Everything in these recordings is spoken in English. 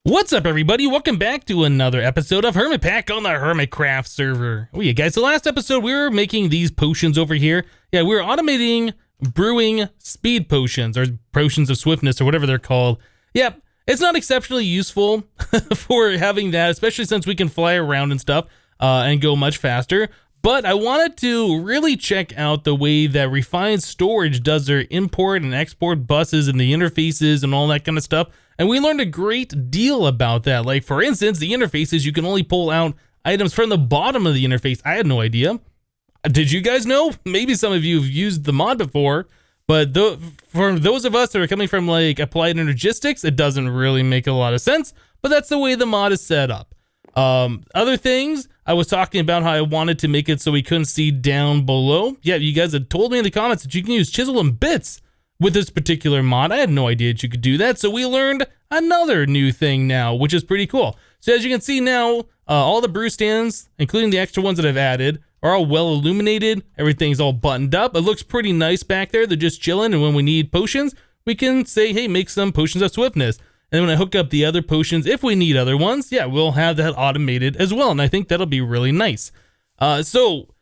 What's up, everybody? Welcome back to another episode of HermitPack on the HermitCraft server. Oh yeah, guys, the last episode we were making these potions over here. Yeah, we were automating brewing speed potions, or potions of swiftness, or whatever they're called. Yep, it's not exceptionally useful for having that, especially since we can fly around and stuff and go much faster. But I wanted to really check out the way that Refined Storage does their import and export buses and the interfaces and all that kind of stuff. And we learned a great deal about that. Like, for instance, the interfaces, you can only pull out items from the bottom of the interface. I had no idea. Did you guys know? Maybe some of you have used the mod before, but for those of us that are coming from like Applied Energistics, it doesn't really make a lot of sense, but that's the way the mod is set up. Other things, I was talking about how I wanted to make it so we couldn't see down below. Yeah, you guys had told me in the comments that you can use chisel and bits with this particular mod. I had no idea that you could do that, so we learned another new thing now, which is pretty cool. So as you can see now, all the brew stands, including the extra ones that I've added, are all well illuminated. Everything's all buttoned up. It looks pretty nice back there. They're just chilling, and when we need potions, we can say, hey, make some potions of swiftness. And then when I hook up the other potions, if we need other ones, yeah, we'll have that automated as well, and I think that'll be really nice. So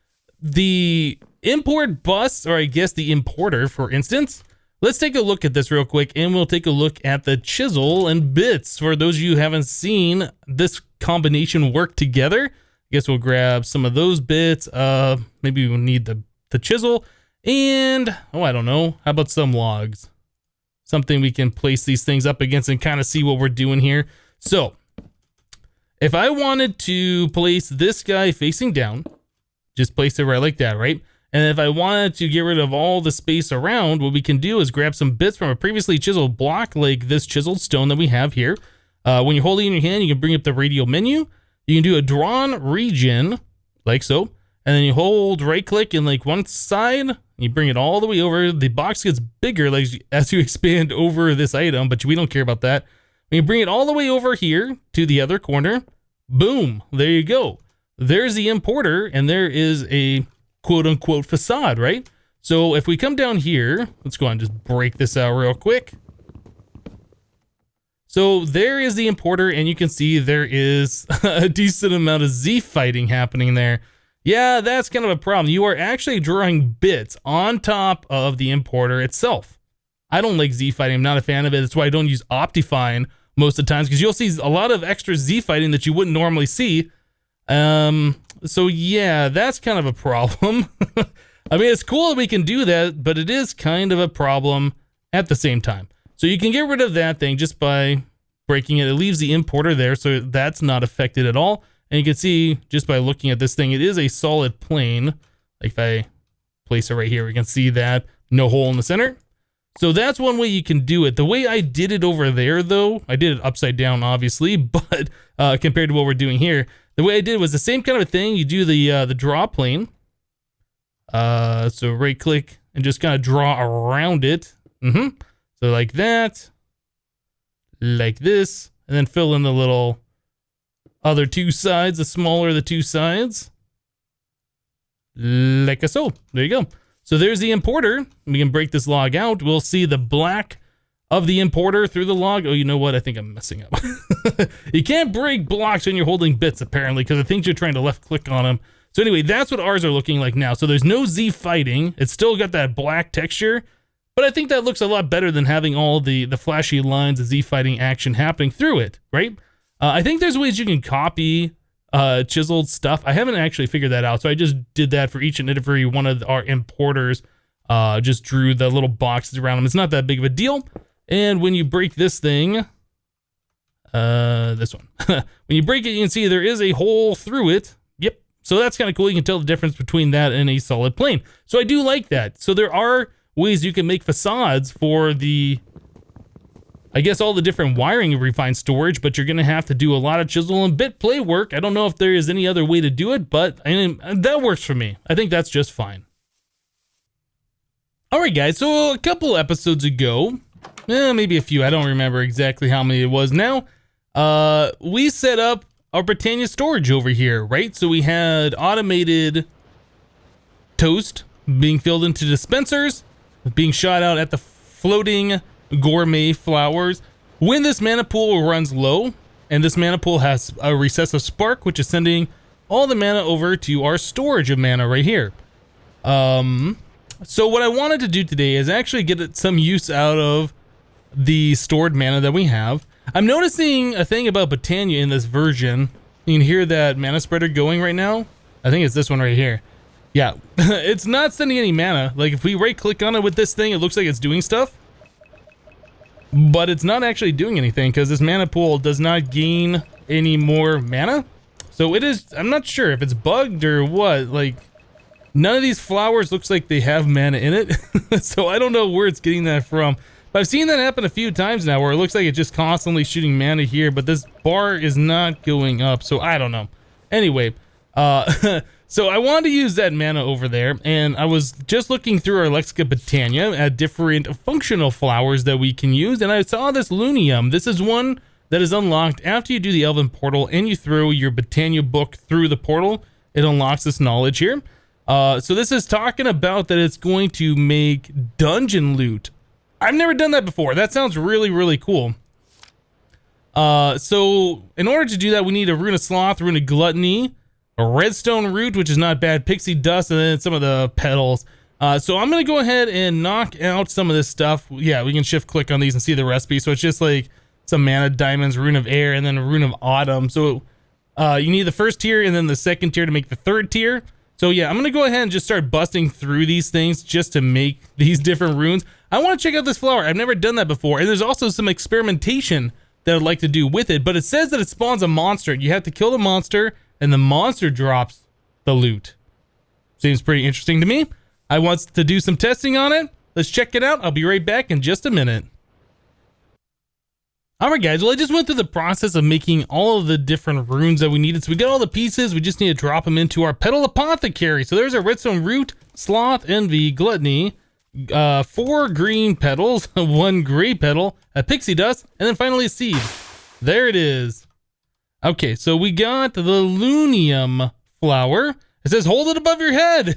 the import bus, or I guess the importer, for instance, let's take a look at this real quick, and we'll take a look at the chisel and bits. For those of you who haven't seen this combination work together, I guess we'll grab some of those bits. Maybe we'll need the chisel, and, oh, I don't know, how about some logs? Something we can place these things up against and kind of see what we're doing here. So, if I wanted to place this guy facing down, just place it right like that, right? And if I wanted to get rid of all the space around, what we can do is grab some bits from a previously chiseled block, like this chiseled stone that we have here. When you hold it in your hand, you can bring up the radial menu. You can do a drawn region, like so. And then you hold right click in like one side, you bring it all the way over. The box gets bigger like as you expand over this item, but we don't care about that. When you bring it all the way over here to the other corner, boom, there you go. There's the importer, and there is a quote unquote facade, right? So if we come down here, let's go and just break this out real quick. So there is the importer, and you can see there is a decent amount of Z fighting happening there. Yeah, that's kind of a problem. You are actually drawing bits on top of the importer itself. I don't like Z fighting. I'm not a fan of it. That's why I don't use Optifine most of the times, because you'll see a lot of extra Z fighting that you wouldn't normally see. So yeah, that's kind of a problem. I mean, it's cool that we can do that, but it is kind of a problem at the same time. So you can get rid of that thing just by breaking it. It leaves the importer there, so that's not affected at all. And you can see just by looking at this thing, it is a solid plane. Like if I place it right here, we can see that no hole in the center. So that's one way you can do it. The way I did it over there, though, I did it upside down, obviously, but compared to what we're doing here, the way I did was the same kind of a thing. You do the draw plane. So right click and just kind of draw around it. So like that, like this, and then fill in the little other two sides, the smaller the two sides. Like so. There you go. So there's the importer. We can break this log out. We'll see the black of the importer through the log. Oh, you know what? I think I'm messing up. You can't break blocks when you're holding bits, apparently, because I think you're trying to left click on them. So anyway, that's what ours are looking like now. So there's no Z fighting. It's still got that black texture, but I think that looks a lot better than having all the flashy lines of Z fighting action happening through it, right? I think there's ways you can copy chiseled stuff. I haven't actually figured that out, so I just did that for each and every one of our importers. Just drew the little boxes around them. It's not that big of a deal. And when you break this thing, this one, when you break it, you can see there is a hole through it. Yep. So that's kind of cool. You can tell the difference between that and a solid plane. So I do like that. So there are ways you can make facades for the, I guess, all the different wiring of Refined Storage, but you're going to have to do a lot of chisel and bit play work. I don't know if there is any other way to do it, but I mean, that works for me. I think that's just fine. All right, guys, so a couple episodes ago, maybe a few, I don't remember exactly how many it was now, we set up our Botania storage over here, right? So we had automated toast being filled into dispensers, being shot out at the floating gourmet flowers. When this mana pool runs low, And this mana pool has a recessive spark, which is sending all the mana over to our storage of mana right here. So what I wanted to do today is actually get some use out of the stored mana that we have. I'm noticing a thing about Botania in this version. You can hear that mana spreader going right now. I think it's this one right here. Yeah, it's not sending any mana. Like if we right click on it with this thing, it looks like it's doing stuff. But it's not actually doing anything because this mana pool does not gain any more mana. So it is, I'm not sure if it's bugged or what. Like none of these flowers looks like they have mana in it. So I don't know where it's getting that from. But I've seen that happen a few times now where it looks like it's just constantly shooting mana here, but this bar is not going up. So I don't know. Anyway, so I wanted to use that mana over there, and I was just looking through our Lexica Botania at different functional flowers that we can use, and I saw this Loonium. This is one that is unlocked after you do the Elven Portal and you throw your Botania book through the portal. It unlocks this knowledge here. So this is talking about that it's going to make dungeon loot. I've never done that before. That sounds really, really cool. So in order to do that, we need a Rune of Sloth, Rune of Gluttony, a redstone root, which is not bad, pixie dust, and then some of the petals. So I'm going to go ahead and knock out some of this stuff. Yeah, we can shift click on these and see the recipe. So it's just like some mana diamonds, Rune of Air, and then a Rune of Autumn. So you need the first tier and then the second tier to make the third tier. So yeah, I'm going to go ahead and just start busting through these things just to make these different runes. I want to check out this flower. I've never done that before. And there's also some experimentation that I'd like to do with it. But it says that it spawns a monster. You have to kill the monster and the monster drops the loot. Seems pretty interesting to me. I want to do some testing on it. Let's check it out. I'll be right back in just a minute. Alright guys, well I just went through the process of making all of the different runes that we needed. So we got all the pieces, we just need to drop them into our Petal Apothecary. So there's our redstone root, sloth, envy, gluttony, 4 green petals, 1 gray petal, a pixie dust, and then finally a seed. There it is. Okay, so we got the Loonium flower. It says hold it above your head.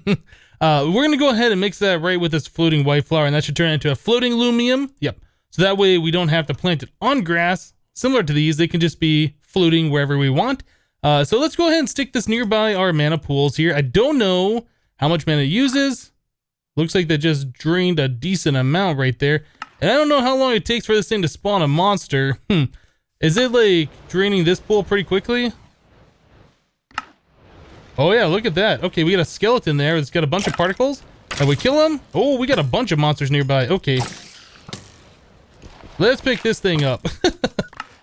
We're gonna go ahead and mix that right with this floating white flower, and that should turn into a floating Loonium. Yep. So that way we don't have to plant it on grass. Similar to these, they can just be floating wherever we want. So let's go ahead and stick this nearby our mana pools here. I don't know how much mana it uses. Looks like they just drained a decent amount right there. And I don't know how long it takes for this thing to spawn a monster. Is it like draining this pool pretty quickly? Oh yeah, look at that. Okay, we got a skeleton there. It's got a bunch of particles. Have we kill him? Oh, we got a bunch of monsters nearby. Okay. Let's pick this thing up.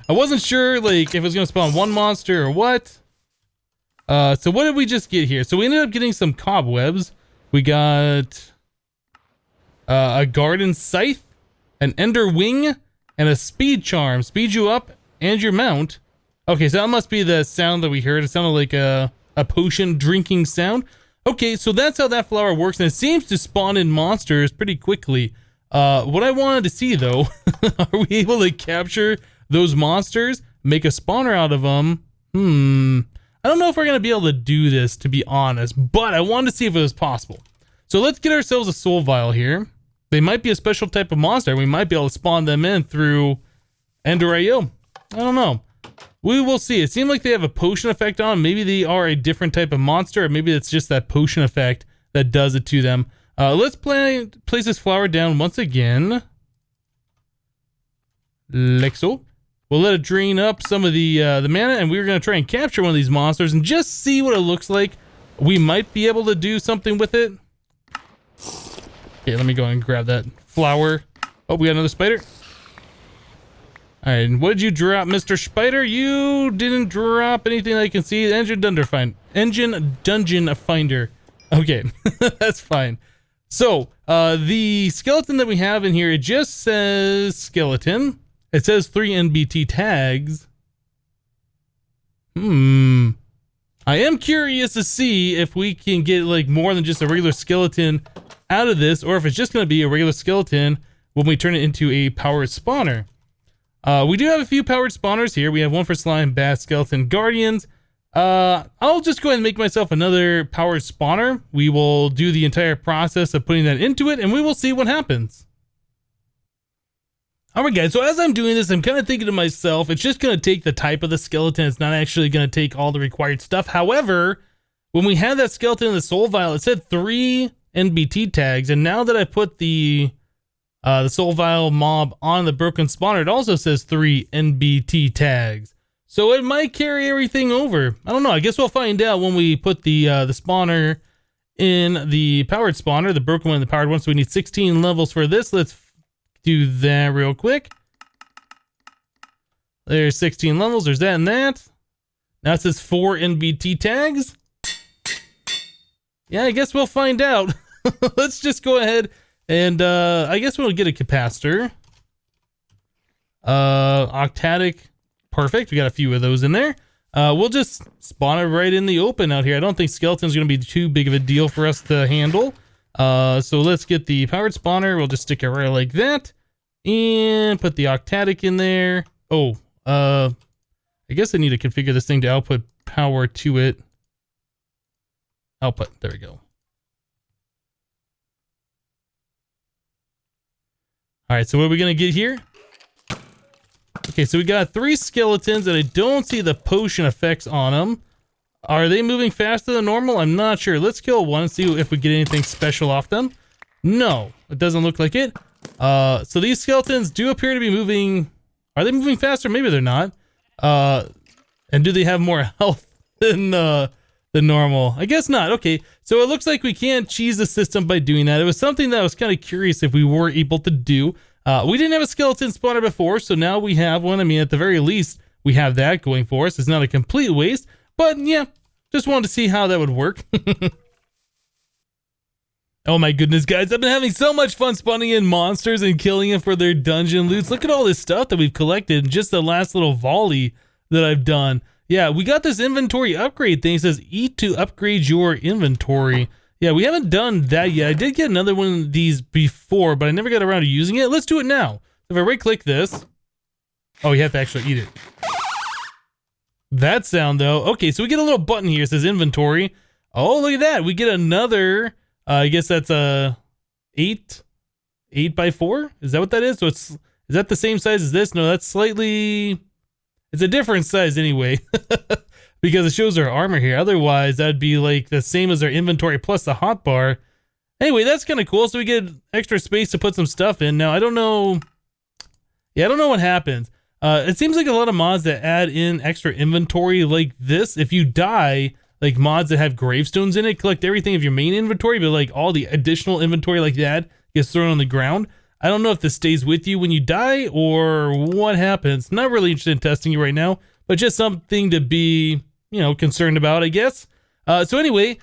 I wasn't sure like if it was gonna spawn one monster or what. So what did we just get here? So we ended up getting some cobwebs. We got a garden scythe, an ender wing, and a speed charm. Speed you up and your mount. Okay, so that must be the sound that we heard. It sounded like a potion drinking sound. Okay, so that's how that flower works, and it seems to spawn in monsters pretty quickly. What I wanted to see though, are we able to capture those monsters, make a spawner out of them? I don't know if we're gonna be able to do this, to be honest, but I wanted to see if it was possible. So let's get ourselves a soul vial here. They might be a special type of monster. We might be able to spawn them in through Ender.io. I don't know. We will see. It seemed like they have a potion effect on them. Maybe they are a different type of monster, or maybe it's just that potion effect that does it to them. Let's place this flower down once again. Like so. We'll let it drain up some of the mana, and we're going to try and capture one of these monsters and just see what it looks like. We might be able to do something with it. Okay, let me go and grab that flower. Oh, we got another spider. All right, and what did you drop, Mr. Spider? You didn't drop anything I can see. Engine Dungeon Finder. Okay, that's fine. So, the skeleton that we have in here, it just says skeleton. It says 3 NBT tags. I am curious to see if we can get like more than just a regular skeleton out of this, or if it's just going to be a regular skeleton when we turn it into a powered spawner. We do have a few powered spawners here. We have one for slime, bat, skeleton, guardians. I'll just go ahead and make myself another powered spawner. We will do the entire process of putting that into it, and we will see what happens. All right, guys, so as I'm doing this, I'm kind of thinking to myself, it's just going to take the type of the skeleton. It's not actually going to take all the required stuff. However, when we had that skeleton in the soul vial, it said 3 NBT tags. And now that I put the soul vial mob on the broken spawner, it also says 3 NBT tags. So it might carry everything over. I don't know. I guess we'll find out when we put the spawner in the powered spawner, the broken one and the powered one. So we need 16 levels for this. Let's do that real quick. There's 16 levels. There's that and that. Now it says 4 NBT tags. Yeah, I guess we'll find out. Let's just go ahead and I guess we'll get a capacitor. Octatic. Perfect. We got a few of those in there. We'll just spawn it right in the open out here. I don't think skeleton's going to be too big of a deal for us to handle. So let's get the powered spawner. We'll just stick it right like that and put the octatic in there. Oh, I guess I need to configure this thing to output power to it. Output. There we go. All right. So what are we going to get here? Okay. So we got 3 skeletons and I don't see the potion effects on them. Are they moving faster than normal? I'm not sure. Let's kill one and see if we get anything special off them. No, it doesn't look like it. So these skeletons do appear to be moving. Are they moving faster? Maybe they're not. And do they have more health than normal? I guess not. Okay, so it looks like we can't cheese the system by doing that. It was something that I was kind of curious if we were able to do. We didn't have a skeleton spawner before, so now we have one. I mean, at the very least, we have that going for us. It's not a complete waste. But yeah, just wanted to see how that would work. Oh my goodness, guys. I've been having so much fun spawning in monsters and killing them for their dungeon loots. Look at all this stuff that we've collected in just the last little volley that I've done. Yeah, we got this inventory upgrade thing. It says eat to upgrade your inventory. Yeah, we haven't done that yet. I did get another one of these before, but I never got around to using it. Let's do it now. If I right click this. Oh, you have to actually eat it. That sound though. Okay, so we get a little button here. It says inventory. Oh, look at that. We get another, I guess that's a 8 by 4. Is that what that is? So is that the same size as this? No, that's slightly, it's a different size anyway, because it shows our armor here. Otherwise that'd be like the same as our inventory plus the hotbar. Anyway, that's kind of cool. So we get extra space to put some stuff in. Now I don't know. Yeah, I don't know what happens. It seems like a lot of mods that add in extra inventory like this, if you die, like mods that have gravestones in it, collect everything of your main inventory, but like all the additional inventory like that gets thrown on the ground. I don't know if this stays with you when you die or what happens. Not really interested in testing it right now, but just something to be, you know, concerned about, I guess. So anyway,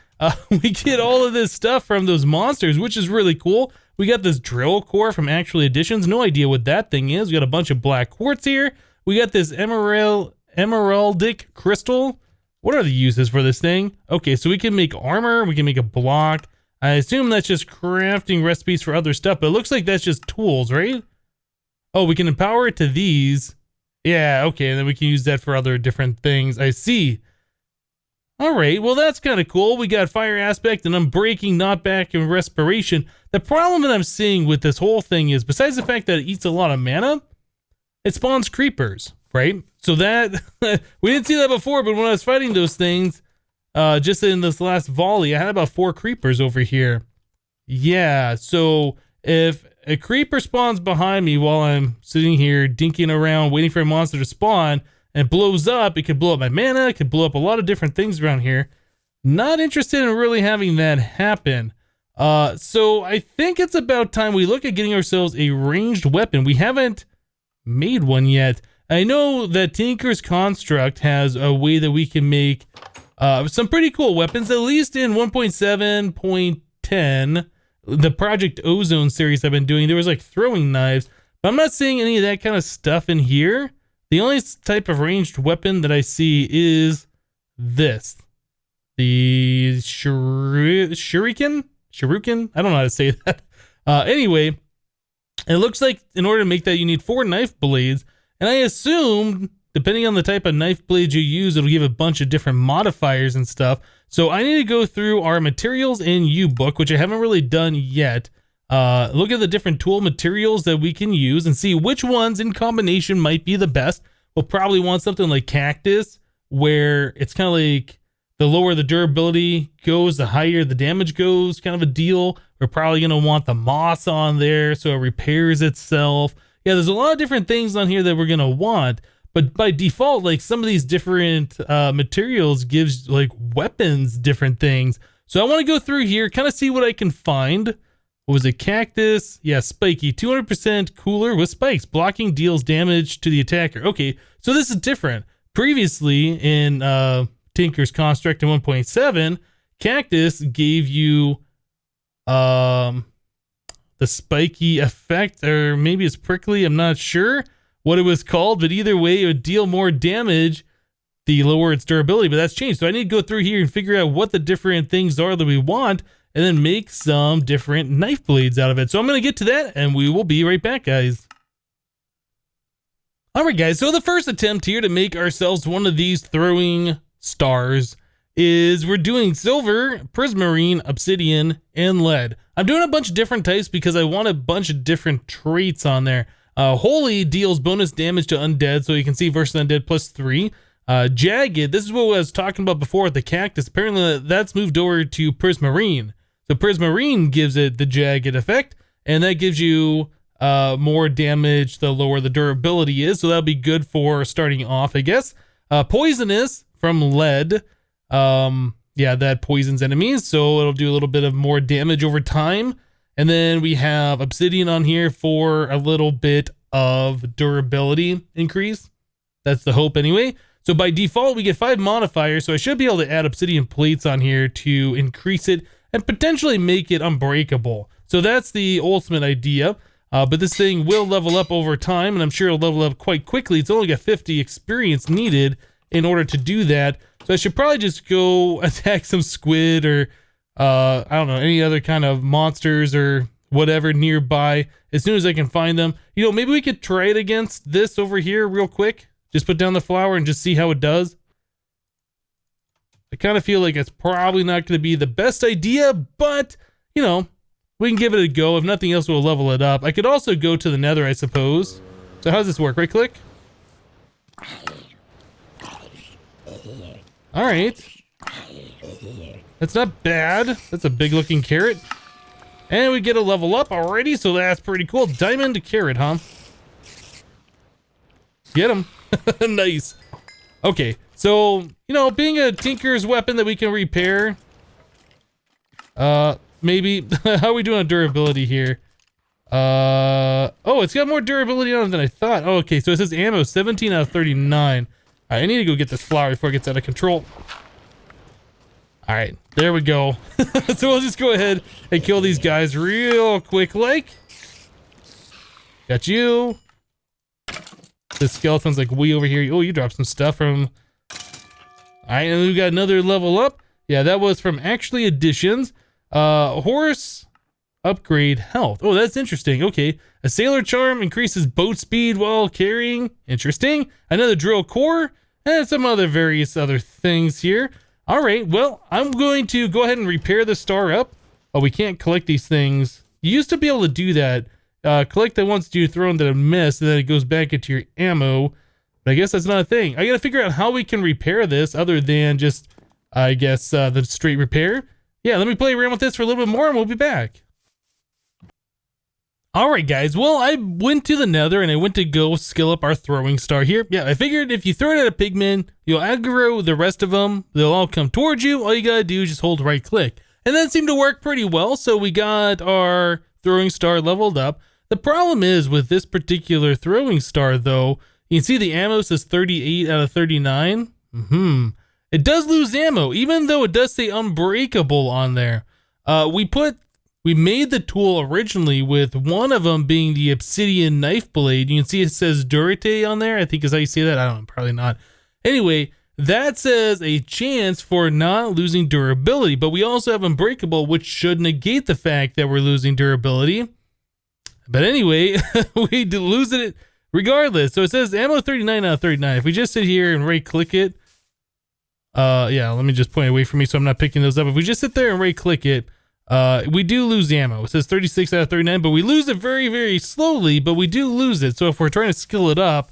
we get all of this stuff from those monsters, which is really cool. We got this drill core from Actual Additions. No idea what that thing is. We got a bunch of black quartz here. We got this emeraldic crystal. What are the uses for this thing? Okay, so we can make armor. We can make a block. I assume that's just crafting recipes for other stuff, but it looks like that's just tools, right? Oh, we can empower it to these. Yeah, okay, and then we can use that for other different things. I see. All right, well, that's kind of cool. We got fire aspect and unbreaking, knockback, and respiration. The problem that I'm seeing with this whole thing is, besides the fact that it eats a lot of mana, it spawns creepers, right? So that, we didn't see that before, but when I was fighting those things, just in this last volley, I had about 4 creepers over here. Yeah, so if a creeper spawns behind me while I'm sitting here dinking around waiting for a monster to spawn, and blows up, it could blow up my mana, it could blow up a lot of different things around here. Not interested in really having that happen. So I think it's about time we look at getting ourselves a ranged weapon. We haven't made one yet. I know that Tinker's Construct has a way that we can make some pretty cool weapons, at least in 1.7.10, the Project Ozone series I've been doing. There was like throwing knives, but I'm not seeing any of that kind of stuff in here. The only type of ranged weapon that I see is this. The shuriken? I don't know how to say that. Anyway, it looks like in order to make that, you need 4 knife blades. And I assume, depending on the type of knife blades you use, it'll give a bunch of different modifiers and stuff. So I need to go through our materials in U-Book, which I haven't really done yet. look at the different tool materials that we can use and see which ones in combination might be the best. We'll probably want something like cactus, where it's kind of like the lower the durability goes, the higher the damage goes, kind of a deal. We're probably going to want the moss on there so it repairs itself. Yeah, there's a lot of different things on here that we're going to want. But by default, like some of these different materials gives like weapons different things. So I want to go through here, kind of see what I can find. What was it? Cactus. Yeah, spiky. 200% cooler with spikes. Blocking deals damage to the attacker. Okay, so this is different. Previously in Tinker's Construct in 1.7, Cactus gave you the spiky effect, or maybe it's prickly. I'm not sure what it was called, but either way, it would deal more damage the lower its durability, but that's changed. So I need to go through here and figure out what the different things are that we want, and then make some different knife blades out of it. So I'm going to get to that, and we will be right back, guys. All right, guys, so the first attempt here to make ourselves one of these throwing stars is we're doing silver, prismarine, obsidian, and lead. I'm doing a bunch of different types because I want a bunch of different traits on there. Holy deals bonus damage to undead, so you can see versus undead +3. Jagged, this is what I was talking about before with the cactus. Apparently that's moved over to prismarine. So prismarine gives it the jagged effect, and that gives you more damage the lower the durability is. So that'll be good for starting off, I guess. Poisonous from lead. Yeah, that poisons enemies, so it'll do a little bit of more damage over time. And then we have obsidian on here for a little bit of durability increase. That's the hope anyway. So by default, we get 5 modifiers, so I should be able to add obsidian plates on here to increase it and potentially make it unbreakable. So that's the ultimate idea. But this thing will level up over time, and I'm sure it'll level up quite quickly. It's only got 50 experience needed in order to do that. So I should probably just go attack some squid or I don't know, any other kind of monsters or whatever nearby as soon as I can find them. You know, maybe we could try it against this over here real quick. Just put down the flower and just see how it does. I kind of feel like it's probably not going to be the best idea, but, you know, we can give it a go. If nothing else, we'll level it up. I could also go to the nether, I suppose. So how does this work? Right click? All right. That's not bad. That's a big looking carrot. And we get a level up already, so that's pretty cool. Diamond carrot, huh? Get him. Nice. Okay, so, you know, being a tinker's weapon that we can repair, maybe. How are we doing on durability here? Oh, it's got more durability on it than I thought. Oh, okay, so it says ammo 17 out of 39. All right, I need to go get this flower before it gets out of control. All right, there we go. So we'll just go ahead and kill these guys real quick like. Got you. The skeleton's like way over here. Oh, you dropped some stuff from... All right, and we got another level up. Yeah, that was from actually additions. Horse upgrade health. Oh, that's interesting. Okay, a sailor charm increases boat speed while carrying. Interesting. Another drill core and some other various other things here. All right, well, I'm going to go ahead and repair the star up. Oh, we can't collect these things. You used to be able to do that. Collect that once you throw into a miss, and then it goes back into your ammo. But I guess that's not a thing. I gotta figure out how we can repair this other than just, I guess, the straight repair. Yeah, let me play around with this for a little bit more and we'll be back. All right, guys. Well, I went to the nether and I went to go skill up our throwing star here. Yeah, I figured if you throw it at a pigman, you'll aggro the rest of them. They'll all come towards you. All you gotta do is just hold right click. And that seemed to work pretty well. So we got our throwing star leveled up. The problem is with this particular throwing star, though, you can see the ammo says 38 out of 39. It does lose ammo, even though it does say unbreakable on there. We made the tool originally with one of them being the obsidian knife blade. You can see it says durite on there. I think is how you say that. I don't know, probably not. Anyway, that says a chance for not losing durability, but we also have unbreakable, which should negate the fact that we're losing durability. But anyway, we lose it regardless. So it says ammo 39 out of 39. If we just sit here and right click it, yeah, let me just point away from me so I'm not picking those up. If we just sit there and right click it, we do lose ammo. It says 36 out of 39, but we lose it very, very slowly, but we do lose it. So if we're trying to skill it up,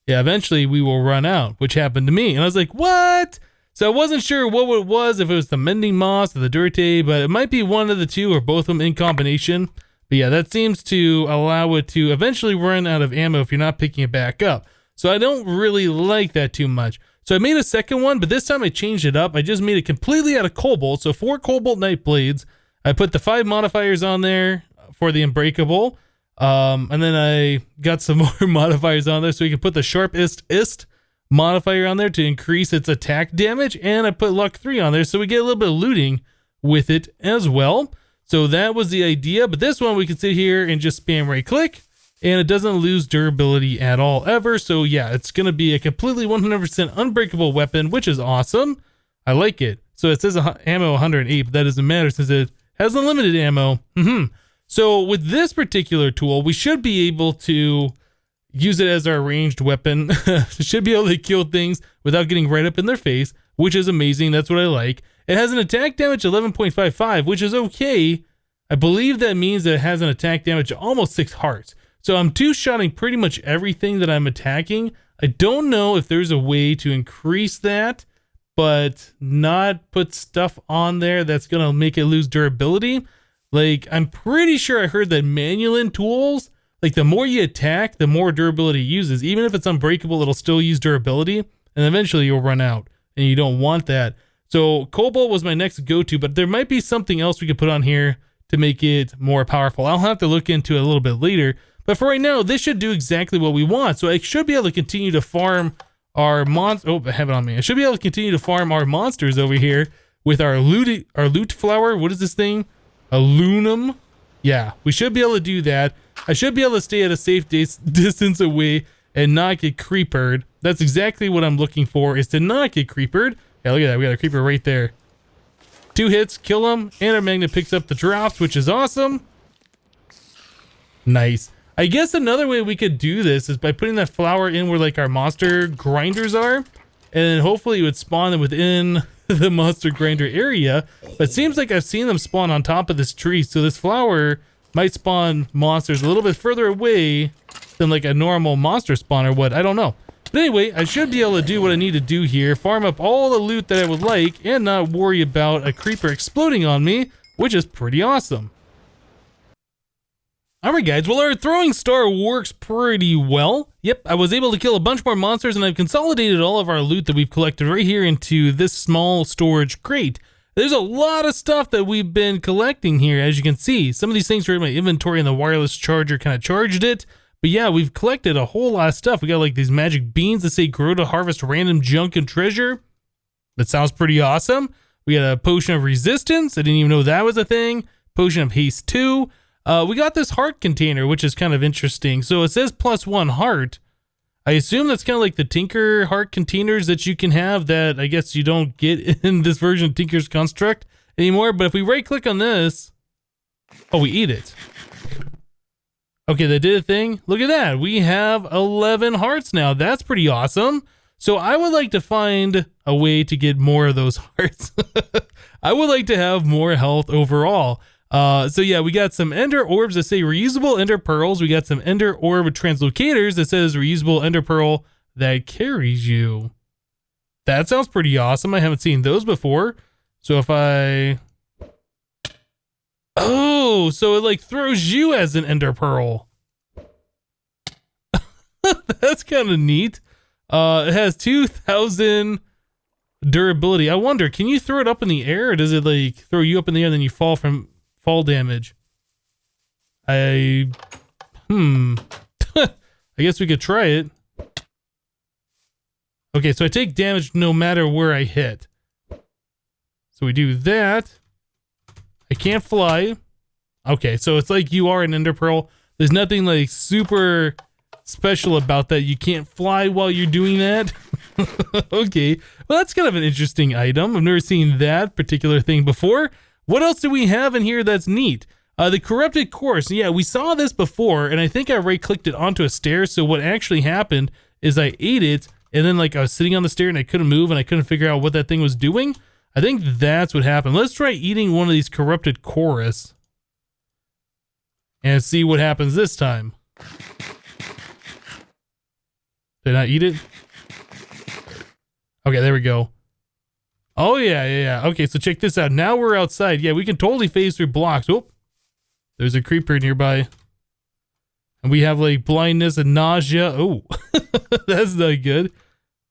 yeah, eventually we will run out, which happened to me. And I was like, what? So I wasn't sure what it was, if it was the mending moss or the durite, but it might be one of the two or both of them in combination. But yeah, that seems to allow it to eventually run out of ammo if you're not picking it back up. So I don't really like that too much. So I made a second one, but this time I changed it up. I just made it completely out of cobalt. So 4 cobalt night blades. I put the 5 modifiers on there for the unbreakable. And then I got some more modifiers on there so we can put the sharpest modifier on there to increase its attack damage. And I put luck 3 on there so we get a little bit of looting with it as well. So that was the idea. But this one we can sit here and just spam right click and it doesn't lose durability at all ever. So yeah, it's going to be a completely 100% unbreakable weapon, which is awesome. I like it. So it says ammo 108, but that doesn't matter since it has unlimited ammo. So with this particular tool, we should be able to use it as our ranged weapon. Should be able to kill things without getting right up in their face, which is amazing. That's what I like. It has an attack damage 11.55, which is okay. I believe that means that it has an attack damage of almost 6 hearts. So I'm two-shotting pretty much everything that I'm attacking. I don't know if there's a way to increase that, but not put stuff on there that's going to make it lose durability. Like, I'm pretty sure I heard that manual tools, like the more you attack, the more durability it uses. Even if it's unbreakable, it'll still use durability, and eventually you'll run out, and you don't want that. So cobalt was my next go-to, but there might be something else we could put on here to make it more powerful. I'll have to look into it a little bit later. But for right now, this should do exactly what we want. So I should be able to continue to farm our I have it on me. I should be able to continue to farm our monsters over here with our loot flower. What is this thing? A Loonium. Yeah, we should be able to do that. I should be able to stay at a safe distance away and not get creepered. That's exactly what I'm looking for, is to not get creepered. Yeah, look at that. We got a creeper right there. 2 hits, kill him, and our magnet picks up the drops, which is awesome. Nice. I guess another way we could do this is by putting that flower in where like our monster grinders are, and then hopefully it would spawn them within the monster grinder area. But it seems like I've seen them spawn on top of this tree, so this flower might spawn monsters a little bit further away than like a normal monster spawn or what, I don't know. But anyway, I should be able to do what I need to do here, farm up all the loot that I would like, and not worry about a creeper exploding on me, which is pretty awesome. Alright guys, well our throwing star works pretty well. Yep, I was able to kill a bunch more monsters, and I've consolidated all of our loot that we've collected right here into this small storage crate. There's a lot of stuff that we've been collecting here, as you can see. Some of these things are in my inventory and the wireless charger kind of charged it. But yeah, we've collected a whole lot of stuff. We got like these magic beans that say grow to harvest random junk and treasure. That sounds pretty awesome. We got a potion of resistance. I didn't even know that was a thing. Potion of haste 2. We got this heart container, which is kind of interesting. So it says +1 heart. I assume that's kind of like the Tinker heart containers that you can have that I guess you don't get in this version of Tinker's Construct anymore. But if we right click on this, oh, we eat it. Okay, that did a thing. Look at that. We have 11 hearts now. That's pretty awesome. So I would like to find a way to get more of those hearts. I would like to have more health overall. So yeah, we got some ender orbs that say reusable ender pearls. We got some ender orb translocators that says reusable ender pearl that carries you. That sounds pretty awesome. I haven't seen those before. So if I... Oh, so it like throws you as an ender pearl. That's kind of neat. It has 2,000 durability. I wonder, can you throw it up in the air, or does it like throw you up in the air and then you fall from fall damage? I guess we could try it. Okay, so I take damage no matter where I hit. So we do that. I can't fly. Okay, so it's like you are an ender pearl. There's nothing like super special about that. You can't fly while you're doing that. Okay, well that's kind of an interesting item. I've never seen that particular thing before. What else do we have in here that's neat? The corrupted course. Yeah, we saw this before, and I think I right clicked it onto a stair. So what actually happened is I ate it, and then like I was sitting on the stair and I couldn't move and I couldn't figure out what that thing was doing. I think that's what happened. Let's try eating one of these corrupted chorus and see what happens this time. Did I eat it? Okay, there we go. Oh, yeah. Okay, so check this out. Now we're outside. Yeah, we can totally phase through blocks. Oh, there's a creeper nearby. And we have like blindness and nausea. Oh, that's not good.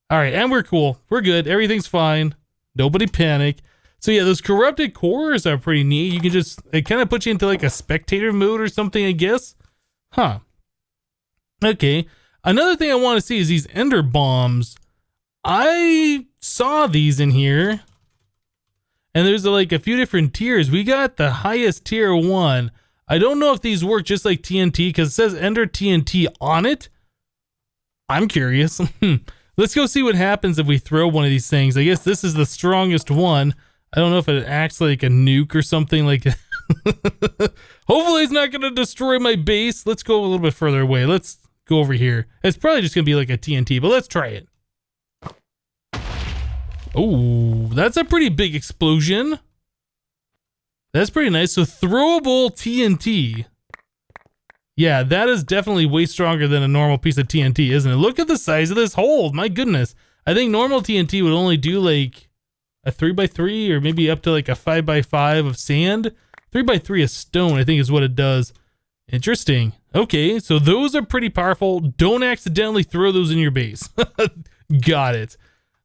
All right, and we're cool. We're good. Everything's fine. Nobody panic. So yeah, those corrupted cores are pretty neat. You can just, it kind of puts you into like a spectator mode or something, I guess. Huh. Okay. Another thing I want to see is these ender bombs. I saw these in here. And there's like a few different tiers. We got the highest tier 1. I don't know if these work just like TNT because it says Ender TNT on it. I'm curious. Let's go see what happens if we throw one of these things. I guess this is the strongest one. I don't know if it acts like a nuke or something like that. Hopefully it's not going to destroy my base. Let's go a little bit further away. Let's go over here. It's probably just going to be like a TNT, but let's try it. Oh, that's a pretty big explosion. That's pretty nice. So throwable TNT. Yeah, that is definitely way stronger than a normal piece of TNT, isn't it? Look at the size of this hole. My goodness. I think normal TNT would only do like a 3x3 or maybe up to like a 5x5 of sand. 3x3 of stone, I think is what it does. Interesting. Okay, so those are pretty powerful. Don't accidentally throw those in your base. Got it.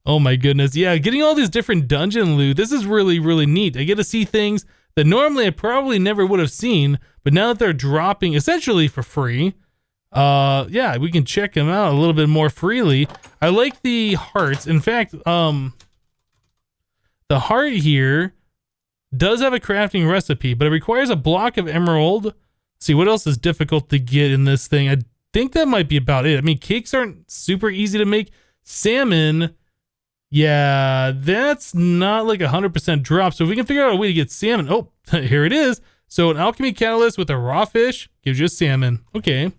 Oh my goodness. Yeah, getting all these different dungeon loot. This is really, really neat. I get to see things that normally I probably never would have seen, but now that they're dropping essentially for free, yeah, we can check them out a little bit more freely. I like the hearts. In fact, the heart here does have a crafting recipe, but it requires a block of emerald. Let's see, what else is difficult to get in this thing? I think that might be about it. I mean, cakes aren't super easy to make. Salmon, yeah, that's not like 100% drop. So if we can figure out a way to get salmon. Oh, here it is. So an alchemy catalyst with a raw fish gives you salmon. Okay.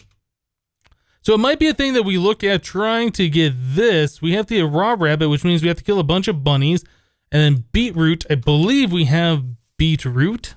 So it might be a thing that we look at trying to get this. We have to get raw rabbit, which means we have to kill a bunch of bunnies. And then beetroot. I believe we have beetroot.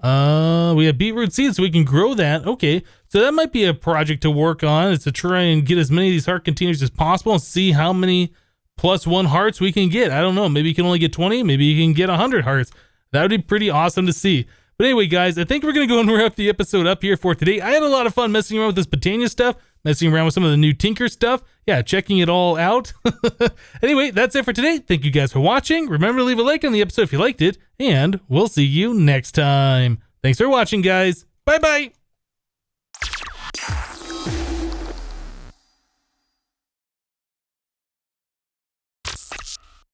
We have beetroot seeds, so we can grow that. Okay, so that might be a project to work on, is to try and get as many of these heart containers as possible and see how many +1 hearts we can get. I don't know, maybe you can only get 20, maybe you can get 100 hearts. That would be pretty awesome to see. But anyway, guys, I think we're going to go and wrap the episode up here for today. I had a lot of fun messing around with this Botania stuff, messing around with some of the new Tinker stuff. Yeah, checking it all out. Anyway, that's it for today. Thank you guys for watching. Remember to leave a like on the episode if you liked it, and we'll see you next time. Thanks for watching, guys. Bye-bye.